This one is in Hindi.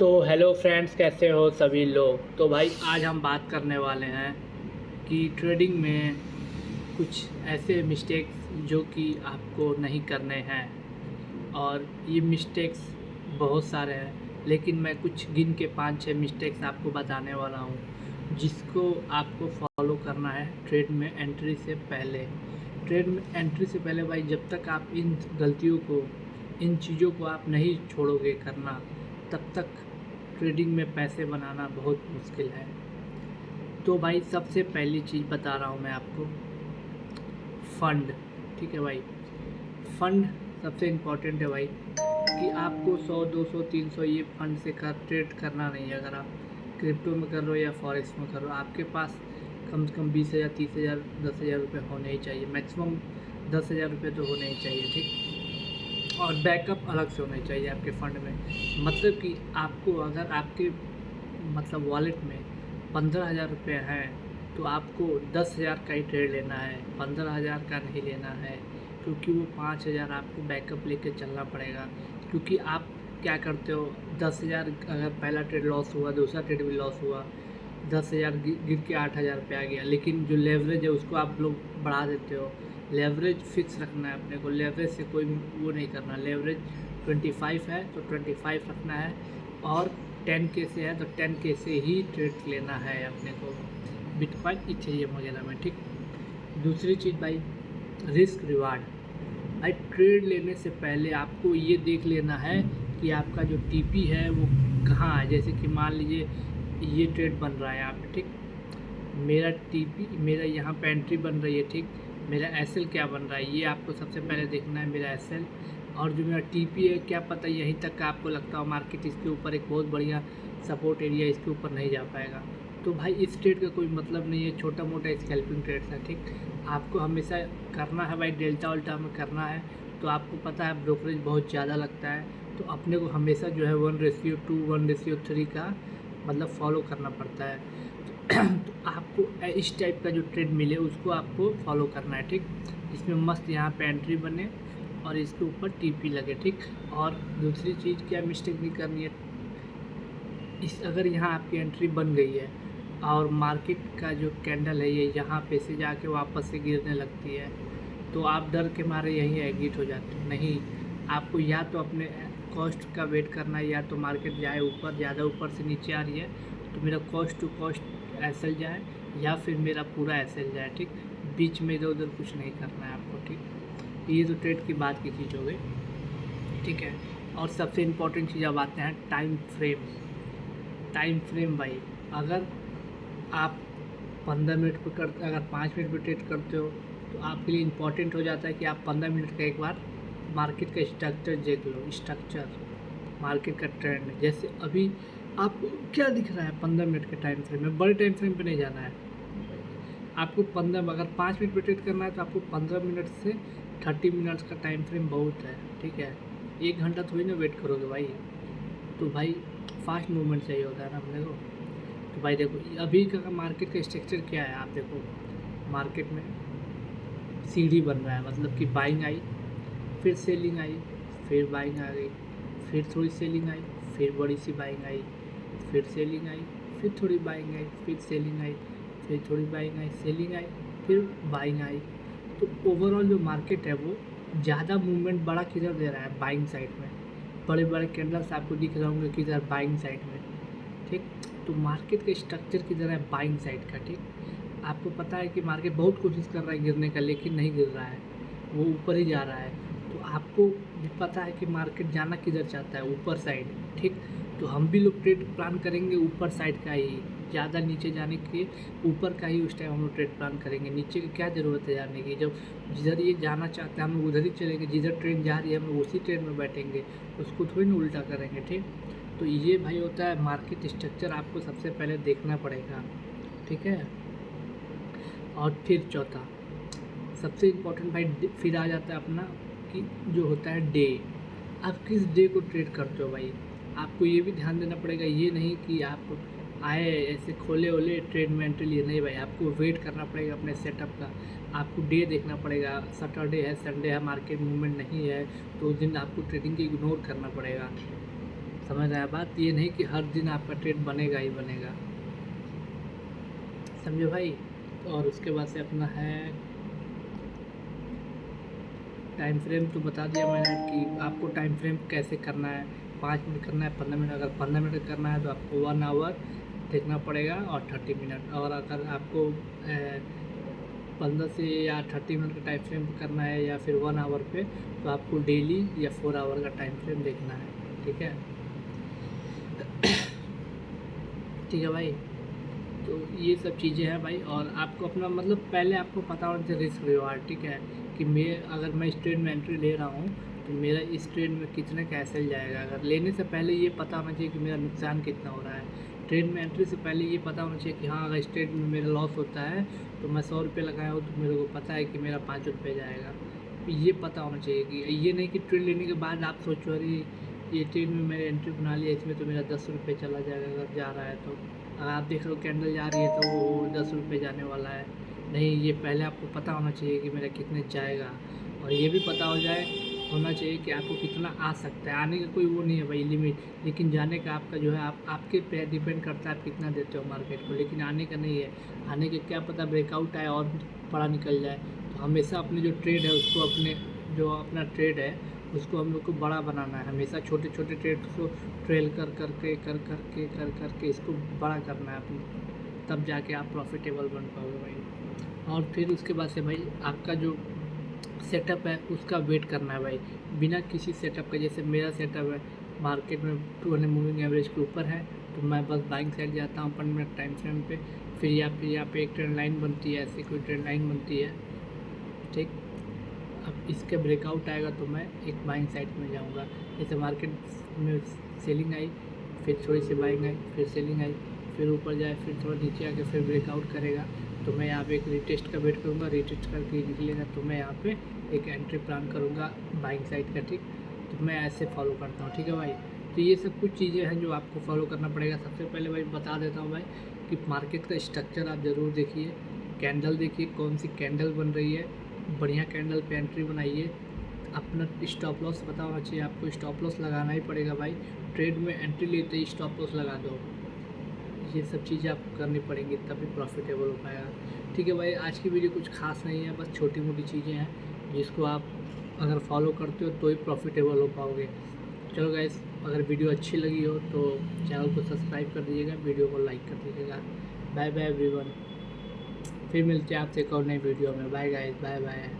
तो हेलो फ्रेंड्स, कैसे हो सभी लोग। तो भाई आज हम बात करने वाले हैं कि ट्रेडिंग में कुछ ऐसे मिस्टेक्स जो कि आपको नहीं करने हैं। और ये मिस्टेक्स बहुत सारे हैं, लेकिन मैं कुछ गिन के 5-6 मिस्टेक्स आपको बताने वाला हूँ जिसको आपको फॉलो करना है ट्रेड में एंट्री से पहले। ट्रेड में एंट्री से पहले भाई जब तक आप इन गलतियों को, इन चीज़ों को आप नहीं छोड़ोगे करना, तब तक ट्रेडिंग में पैसे बनाना बहुत मुश्किल है। तो भाई सबसे पहली चीज़ बता रहा हूँ मैं आपको, फ़ंड। ठीक है भाई, फ़ंड सबसे इम्पॉर्टेंट है भाई कि आपको 100, 200, 300 ये फंड से ट्रेड करना नहीं है। अगर आप क्रिप्टो में कर रहे हो या फॉरेक्स में कर रहे हो, आपके पास कम से कम 20,000, 30,000, 10,000 रुपये होने ही चाहिए। मैक्सिमम 10,000 रुपये तो होने ही चाहिए। ठीक, और बैकअप अलग से होने चाहिए आपके फ़ंड में। मतलब कि आपको अगर आपके मतलब वॉलेट में 15,000 रुपये हैं तो आपको 10,000 का ही ट्रेड लेना है, 15,000 का नहीं लेना है। क्योंकि वो 5,000 आपको बैकअप लेके चलना पड़ेगा। क्योंकि आप क्या करते हो, 10,000 अगर पहला ट्रेड लॉस हुआ, दूसरा ट्रेड भी लॉस हुआ, 10,000 गिर के 8,000 पे आ गया, लेकिन जो लेवरेज है उसको आप लोग बढ़ा देते हो। लेवरेज फिक्स रखना है अपने को, लेवरेज से कोई वो नहीं करना। लेवरेज 25 है तो 25 रखना है, और 10K से है तो 10K से ही ट्रेड लेना है अपने को बिटकॉइन, इथेरियम वगैरह में। ठीक, दूसरी चीज़ भाई, रिस्क रिवार्ड। भाई ट्रेड लेने से पहले आपको ये देख लेना है कि आपका जो टीपी है वो कहाँ है। जैसे कि मान लीजिए ये ट्रेड बन रहा है यहाँ पे, ठीक, मेरा टीपी, मेरा यहाँ पे एंट्री बन रही है, ठीक, मेरा एसएल क्या बन रहा है ये आपको सबसे पहले देखना है, मेरा एसएल। और जो मेरा टीपी है, क्या पता यहीं तक का आपको लगता हो मार्केट इसके ऊपर एक बहुत बढ़िया सपोर्ट एरिया, इसके ऊपर नहीं जा पाएगा। तो भाई इस ट्रेड का कोई मतलब नहीं है, छोटा मोटा स्कैल्पिंग ट्रेड है। ठीक, आपको हमेशा करना है भाई डेल्टा उल्टा में करना है। तो आपको पता है ब्रोकरेज बहुत ज़्यादा लगता है, तो अपने को हमेशा जो है 1:2, 1:3 का मतलब फॉलो करना पड़ता है। तो आपको इस टाइप का जो ट्रेड मिले उसको आपको फॉलो करना है। ठीक, इसमें मस्त यहाँ पे एंट्री बने और इसके ऊपर टीपी लगे। ठीक, और दूसरी चीज़ क्या मिस्टेक नहीं करनी है, इस अगर यहाँ आपकी एंट्री बन गई है और मार्केट का जो कैंडल है ये यहाँ पे से जाके वापस से गिरने लगती है, तो आप डर के मारे यहीं एग्जिट हो जाते हो। नहीं, आपको या तो अपने कॉस्ट का वेट करना है, या तो मार्केट जाए ऊपर, ज़्यादा ऊपर से नीचे आ रही है तो मेरा कॉस्ट टू कॉस्ट एसएल जाए, या फिर मेरा पूरा एसएल जाए। ठीक, बीच में इधर उधर कुछ नहीं करना है आपको। ठीक, ये तो ट्रेड की बात की चीज़ हो गई। ठीक है, और सबसे इम्पोर्टेंट चीज़ अब आते हैं टाइम फ्रेम। टाइम फ्रेम भाई, अगर आप 15 मिनट पे कर, अगर 5 मिनट पे ट्रेड करते हो तो आपके लिए इम्पॉर्टेंट हो जाता है कि आप 15 मिनट का एक बार मार्केट का स्ट्रक्चर देख लो। स्ट्रक्चर, मार्केट का ट्रेंड, जैसे अभी आपको क्या दिख रहा है 15 मिनट के टाइम फ्रेम में। बड़े टाइम फ्रेम पे नहीं जाना है आपको। 15, अगर 5 मिनट पे ट्रेड करना है तो आपको 15 मिनट से 30 मिनट्स का टाइम फ्रेम बहुत है। ठीक है, 1 घंटा थोड़ी ना वेट करोगे भाई। तो भाई फास्ट मूवमेंट चाहिए होता है ना अपने को। तो भाई देखो अभी का मार्केट का स्ट्रक्चर क्या है, आप देखो मार्केट में सीढ़ी बन रहा है, मतलब कि बाइंग आई, फिर सेलिंग आई, फिर बाइंग आ गई, फिर थोड़ी सेलिंग आई, फिर बड़ी सी बाइंग आई, फिर सेलिंग आई, फिर थोड़ी बाइंग आई, फिर सेलिंग आई, फिर थोड़ी बाइंग आई, सेलिंग आई, फिर बाइंग आई। तो ओवरऑल जो मार्केट है वो ज़्यादा मूवमेंट बड़ा किधर दे रहा है, बाइंग साइड में। बड़े बड़े कैंडल्स आपको दिख रहे होंगे किधर, बाइंग साइड में। ठीक, तो मार्केट का स्ट्रक्चर किधर है, बाइंग साइड का। ठीक, आपको पता है कि मार्केट बहुत कोशिश कर रहा है गिरने का, लेकिन नहीं गिर रहा है, वो ऊपर ही जा रहा है। तो आपको भी पता है कि मार्केट जाना किधर चाहता है, ऊपर साइड। ठीक, तो हम भी लोग ट्रेड प्लान करेंगे ऊपर साइड का ही, ज़्यादा नीचे जाने के, ऊपर का ही उस टाइम हम लोग ट्रेड प्लान करेंगे। नीचे की क्या ज़रूरत है जाने की, जब जिधर ये जाना चाहते हैं हम लोग उधर ही चलेंगे, जिधर ट्रेन जा रही है हम लोग उसी ट्रेन में बैठेंगे, उसको थोड़ी ना उल्टा करेंगे। ठीक, तो ये भाई होता है मार्केट स्ट्रक्चर, आपको सबसे पहले देखना पड़ेगा। ठीक है, और फिर चौथा सबसे इम्पोर्टेंट भाई फिर आ जाता है अपना कि जो होता है डे। आप किस डे को ट्रेड करते हो भाई, आपको ये भी ध्यान देना पड़ेगा। ये नहीं कि आप आए ऐसे खोले ओले ट्रेड में एंट्री लिए, नहीं भाई, आपको वेट करना पड़ेगा अपने सेटअप का। आपको डे देखना पड़ेगा, सैटरडे है, संडे है, मार्केट मूवमेंट नहीं है, तो उस दिन आपको ट्रेडिंग को इग्नोर करना पड़ेगा। समझ रहे हैं बात? ये नहीं कि हर दिन आपका ट्रेड बनेगा ही बनेगा, समझे भाई? और उसके बाद से अपना है टाइम फ्रेम, तो बता दिया मैंने कि आपको टाइम फ्रेम कैसे करना है। 5 मिनट करना है, 15 मिनट, अगर 15 मिनट करना है तो आपको 1 आवर देखना पड़ेगा और 30 मिनट, और अगर आपको 15 से या 30 मिनट का टाइम फ्रेम करना है या फिर 1 आवर पे, तो आपको डेली या 4 आवर का टाइम फ्रेम देखना है। ठीक है, ठीक है भाई। तो ये सब चीज़ें हैं भाई, और आपको अपना मतलब पहले आपको पता होना चाहिए रिस्क रिवार्ड। ठीक है, कि अगर मैं इस ट्रेड में एंट्री ले रहा हूँ तो मेरा इस ट्रेड में कितने का एसएल जाएगा। अगर लेने से पहले ये पता होना चाहिए कि मेरा नुकसान कितना हो रहा है। ट्रेड में एंट्री से पहले ये पता होना चाहिए कि हाँ, अगर इस ट्रेड में मेरा लॉस होता है तो मैं 100 रुपये लगाया हूँ तो मेरे को पता है कि मेरा 5 रुपये जाएगा। ये पता होना चाहिए कि ये नहीं कि ट्रेड लेने के बाद आप सोचो अरे ये ट्रेड में मैंने एंट्री बना लिया, इसमें तो मेरा 10 रुपये चला जाएगा अगर जा रहा है तो। अगर आप देख रहे हो कैंडल जा रही है तो वो 10 रुपये जाने वाला है। नहीं, ये पहले आपको पता होना चाहिए कि मेरा कितने जाएगा, और ये भी पता होना चाहिए कि आपको कितना आ सकता है। आने का कोई वो नहीं है भाई लिमिट, लेकिन जाने का आपका जो है आपके पे डिपेंड करता है आप कितना देते हो मार्केट को, लेकिन आने का नहीं है। आने के क्या पता ब्रेकआउट आए और बड़ा निकल जाए। तो हमेशा अपने जो ट्रेड है उसको अपना ट्रेड है उसको हम लोग को बड़ा बनाना है। हमेशा छोटे छोटे ट्रेड को ट्रेल कर करके इसको बड़ा करना है अपने, तब जाके आप प्रॉफिटेबल बन पाओगे भाई। और फिर उसके बाद से भाई आपका जो सेटअप है उसका वेट करना है भाई, बिना किसी सेटअप का। जैसे मेरा सेटअप है मार्केट में 200 मूविंग एवरेज के ऊपर है, तो मैं बस बाइंग साइड जाता हूँ 5 मिनट टाइम फ्रेम पे। फिर यहाँ पे एक ट्रेंड लाइन बनती है, ऐसी कोई ट्रेंड लाइन बनती है। ठीक, अब इसके ब्रेकआउट आएगा तो मैं एक बाइंग साइड में जाऊँगा। जैसे मार्केट में सेलिंग आई, फिर थोड़ी सी बाइंग आई, फिर सेलिंग आई, फिर ऊपर जाए, फिर थोड़ा नीचे आके फिर ब्रेकआउट करेगा, तो मैं यहाँ पे एक रीटेस्ट का वेट करूँगा। रीटेस्ट करके निकलेगा तो मैं यहाँ पे एक एंट्री प्लान करूँगा बाइंग साइड का। ठीक, तो मैं ऐसे फॉलो करता हूँ। ठीक है भाई, तो ये सब कुछ चीज़ें हैं जो आपको फॉलो करना पड़ेगा। सबसे पहले भाई बता देता हूँ भाई कि मार्केट का स्ट्रक्चर आप ज़रूर देखिए, कैंडल देखिए कौन सी कैंडल बन रही है, बढ़िया कैंडल पे एंट्री बनाइए। अपना स्टॉप लॉस पता होना चाहिए, आपको स्टॉप लॉस लगाना ही पड़ेगा भाई। ट्रेड में एंट्री लेते ही स्टॉप लॉस लगा दो। ये सब चीज़ें आपको करनी पड़ेंगी तभी प्रॉफिटेबल हो पाएगा। ठीक है भाई, आज की वीडियो कुछ खास नहीं है, बस छोटी मोटी चीज़ें हैं जिसको आप अगर फॉलो करते हो तो ही प्रॉफिटेबल हो पाओगे। चलो गाइस, अगर वीडियो अच्छी लगी हो तो चैनल को सब्सक्राइब कर दीजिएगा, वीडियो को लाइक कर दीजिएगा। बाय बाय एवरीवन, फिर मिलते हैं आपसे एक और नई वीडियो में। Bye guys, bye bye.